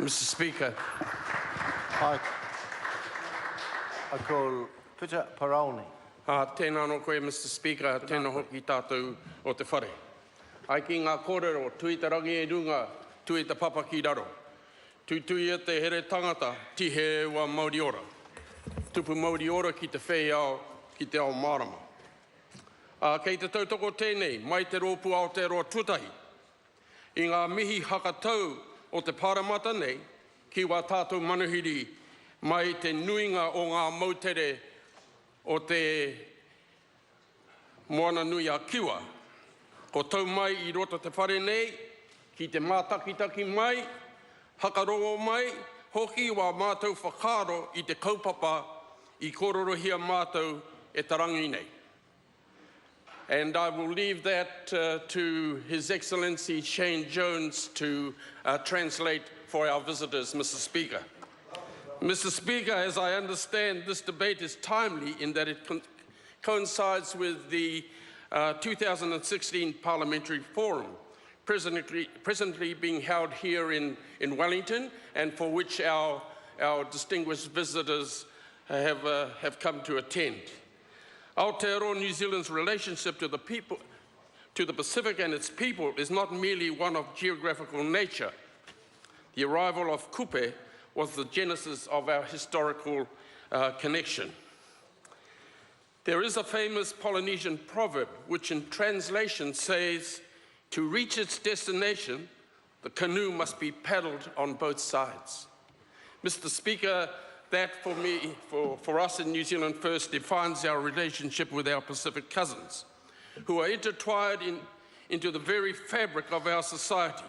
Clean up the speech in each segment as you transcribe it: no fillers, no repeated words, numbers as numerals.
Mr. Speaker. I call Peter Parolni. Tēnā no koe, Mr. Speaker, tēnā hoki tātou o te whare. Ai ki ngā kōrero, tui te rangi e runga, tui te papa ki raro. Tui e te here tangata, tihe ua Māori ora. Tupu Māori ora ki te whei ao, ki te ao marama. Kei te tautoko tēnei, mai te rōpu Aotearoa tutahi. I ngā mihi hakatau o te Parliamentary nei, ki wā tātou manuhiri mai te nuinga o ngā mautere o te moana nui a kiwa. Ko tau mai I roto te whare nei, ki te mātakitaki mai, hakarongo mai, hoki wā mātou whakaro I te kaupapa I kororohia mātou e tarangi nei. And I will leave that to His Excellency Shane Jones to translate for our visitors, Mr. Speaker. Mr. Speaker, as I understand, this debate is timely in that it coincides with the 2016 Parliamentary Forum, presently being held here in Wellington, and for which our distinguished visitors have come to attend. Aotearoa New Zealand's relationship to the Pacific and its people is not merely one of geographical nature. The arrival of Kupe was the genesis of our historical connection. There is a famous Polynesian proverb which in translation says, to reach its destination, the canoe must be paddled on both sides. Mr. Speaker, that for us in New Zealand First defines our relationship with our Pacific cousins, who are intertwined into the very fabric of our society.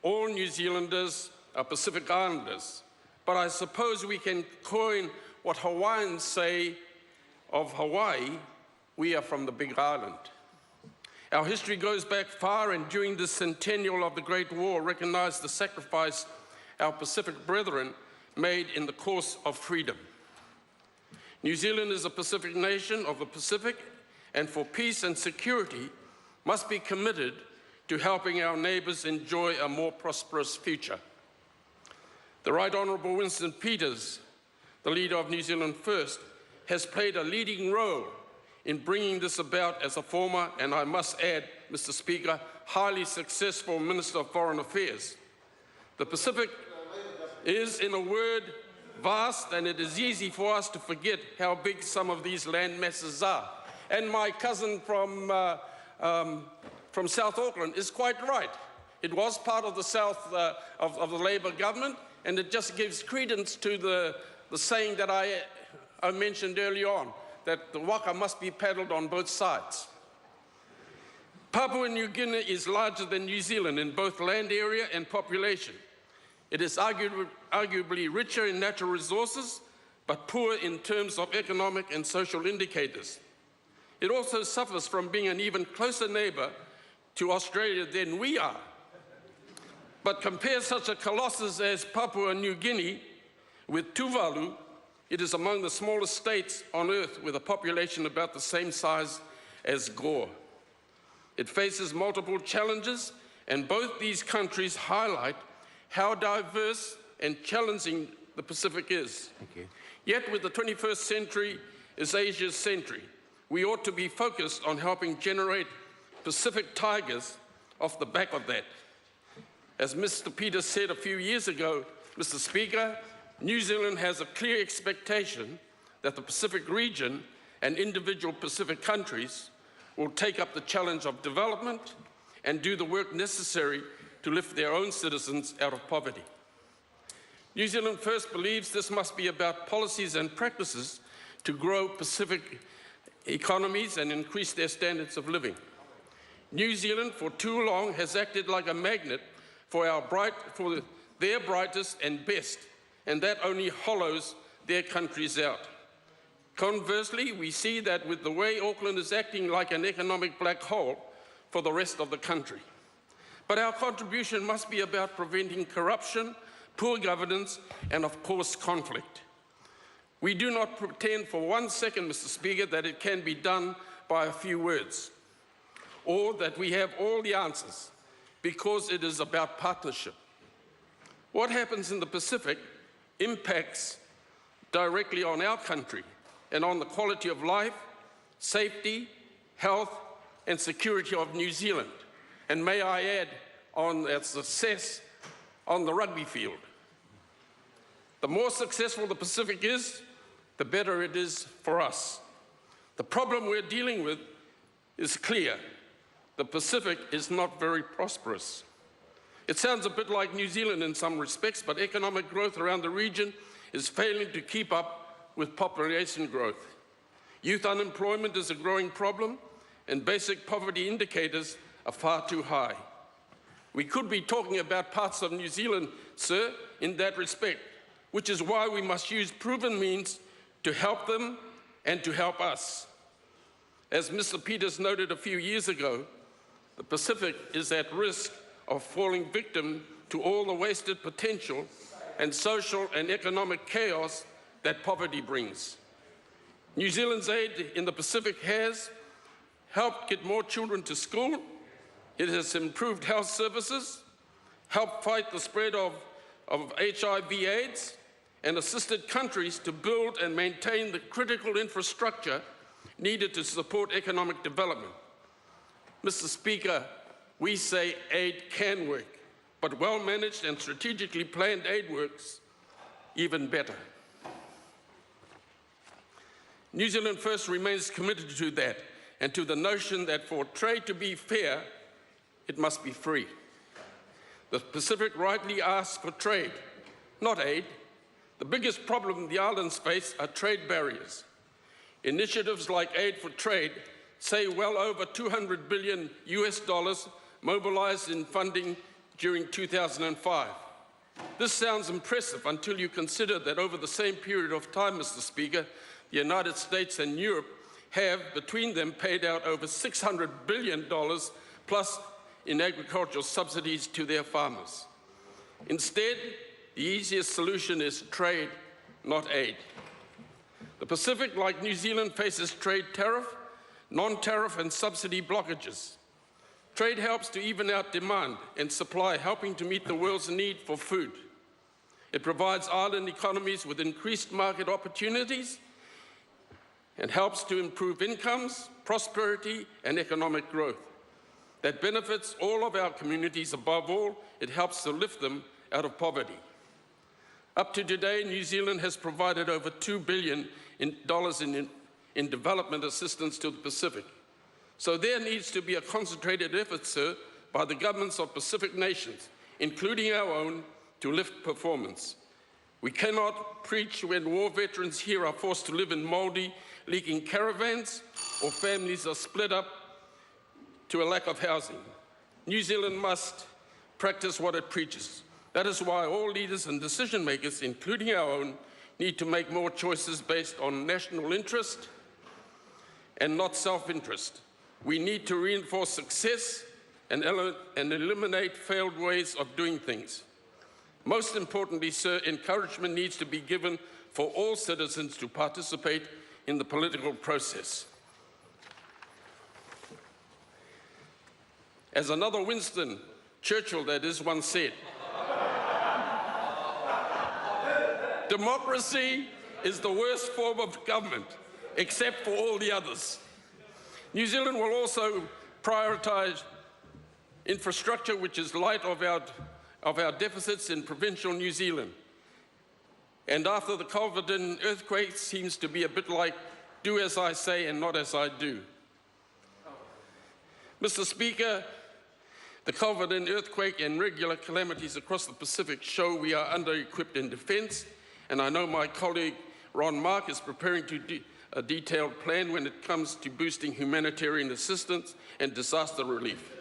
All New Zealanders are Pacific Islanders, but I suppose we can coin what Hawaiians say of Hawaii, we are from the Big Island. Our history goes back far, and during the centennial of the Great War recognized the sacrifice our Pacific brethren made in the course of freedom. New Zealand is a Pacific nation of the Pacific, and for peace and security must be committed to helping our neighbours enjoy a more prosperous future. The Right Honourable Winston Peters, the leader of New Zealand First, has played a leading role in bringing this about as a former, and I must add, Mr. Speaker, highly successful Minister of Foreign Affairs. The Pacific is, in a word, vast, and it is easy for us to forget how big some of these land masses are. And my cousin from South Auckland is quite right. It was part of the South of the Labour government, and it just gives credence to the saying that I mentioned early on, that the waka must be paddled on both sides. Papua New Guinea is larger than New Zealand in both land area and population. It is arguably richer in natural resources, but poor in terms of economic and social indicators. It also suffers from being an even closer neighbour to Australia than we are. But compare such a colossus as Papua New Guinea with Tuvalu, it is among the smallest states on Earth with a population about the same size as Gore. It faces multiple challenges, and both these countries highlight how diverse and challenging the Pacific is. Yet with the 21st century is Asia's century, we ought to be focused on helping generate Pacific tigers off the back of that. As Mr. Peters said a few years ago, Mr. Speaker, New Zealand has a clear expectation that the Pacific region and individual Pacific countries will take up the challenge of development and do the work necessary to lift their own citizens out of poverty. New Zealand First believes this must be about policies and practices to grow Pacific economies and increase their standards of living. New Zealand for too long has acted like a magnet for their brightest and best, and that only hollows their countries out. Conversely, we see that with the way Auckland is acting like an economic black hole for the rest of the country. But our contribution must be about preventing corruption, poor governance, and of course, conflict. We do not pretend for 1 second, Mr. Speaker, that it can be done by a few words, or that we have all the answers, because it is about partnership. What happens in the Pacific impacts directly on our country and on the quality of life, safety, health, and security of New Zealand. And may I add, on their success on the rugby field. The more successful the Pacific is, the better it is for us. The problem we're dealing with is clear. The Pacific is not very prosperous. It sounds a bit like New Zealand in some respects, but economic growth around the region is failing to keep up with population growth. Youth unemployment is a growing problem, and basic poverty indicators are far too high. We could be talking about parts of New Zealand, sir, in that respect, which is why we must use proven means to help them and to help us. As Mr. Peters noted a few years ago, the Pacific is at risk of falling victim to all the wasted potential and social and economic chaos that poverty brings. New Zealand's aid in the Pacific has helped get more children to school. It has improved health services, helped fight the spread of HIV/AIDS, and assisted countries to build and maintain the critical infrastructure needed to support economic development. Mr. Speaker, we say aid can work, but well-managed and strategically planned aid works even better. New Zealand First remains committed to that and to the notion that for trade to be fair, it must be free. The Pacific rightly asks for trade, not aid. The biggest problem the islands face are trade barriers. Initiatives like Aid for Trade say well over $200 billion mobilized in funding during 2005. This sounds impressive until you consider that over the same period of time, Mr. Speaker, the United States and Europe have, between them, paid out over $600 billion plus in agricultural subsidies to their farmers. Instead, the easiest solution is trade, not aid. The Pacific, like New Zealand, faces trade tariff, non-tariff and subsidy blockages. Trade helps to even out demand and supply, helping to meet the world's need for food. It provides island economies with increased market opportunities and helps to improve incomes, prosperity, and economic growth. That benefits all of our communities. Above all, it helps to lift them out of poverty. Up to today, New Zealand has provided over $2 billion in development assistance to the Pacific. So there needs to be a concentrated effort, sir, by the governments of Pacific nations, including our own, to lift performance. We cannot preach when war veterans here are forced to live in mouldy, leaking caravans, or families are split up to a lack of housing. New Zealand must practice what it preaches. That is why all leaders and decision makers, including our own, need to make more choices based on national interest and not self-interest. We need to reinforce success and eliminate failed ways of doing things. Most importantly, sir, encouragement needs to be given for all citizens to participate in the political process. As another Winston Churchill, that is, once said, democracy is the worst form of government, except for all the others. New Zealand will also prioritise infrastructure which is light of our deficits in provincial New Zealand. And after the Culverden earthquake seems to be a bit like do as I say and not as I do. Mr. Speaker, the Culverden earthquake and regular calamities across the Pacific show we are under-equipped in defence, and I know my colleague Ron Mark is preparing a detailed plan when it comes to boosting humanitarian assistance and disaster relief.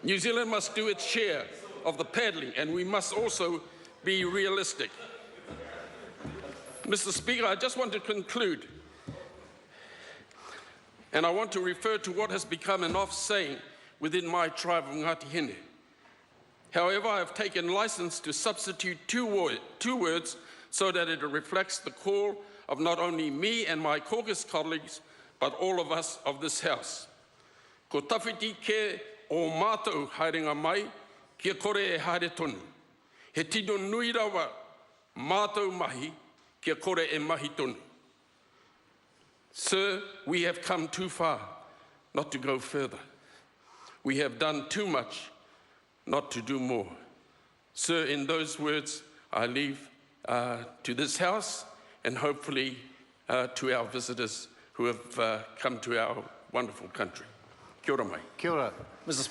New Zealand must do its share of the paddling, and we must also be realistic. Mr. Speaker, I just want to conclude, and I want to refer to what has become an off-saying within my tribe of Ngāti Hine. However, I have taken license to substitute two words so that it reflects the call of not only me and my caucus colleagues, but all of us of this House. Ko tawhiti ke o mātou haerenga mai, kia kore e haere tonu. He tino nui rawa mātou mahi kia kore e mahi tonu. Sir, we have come too far not to go further. We have done too much not to do more. Sir, in those words, I leave to this House and hopefully to our visitors who have come to our wonderful country. Kia ora mai. Kia ora. Mrs.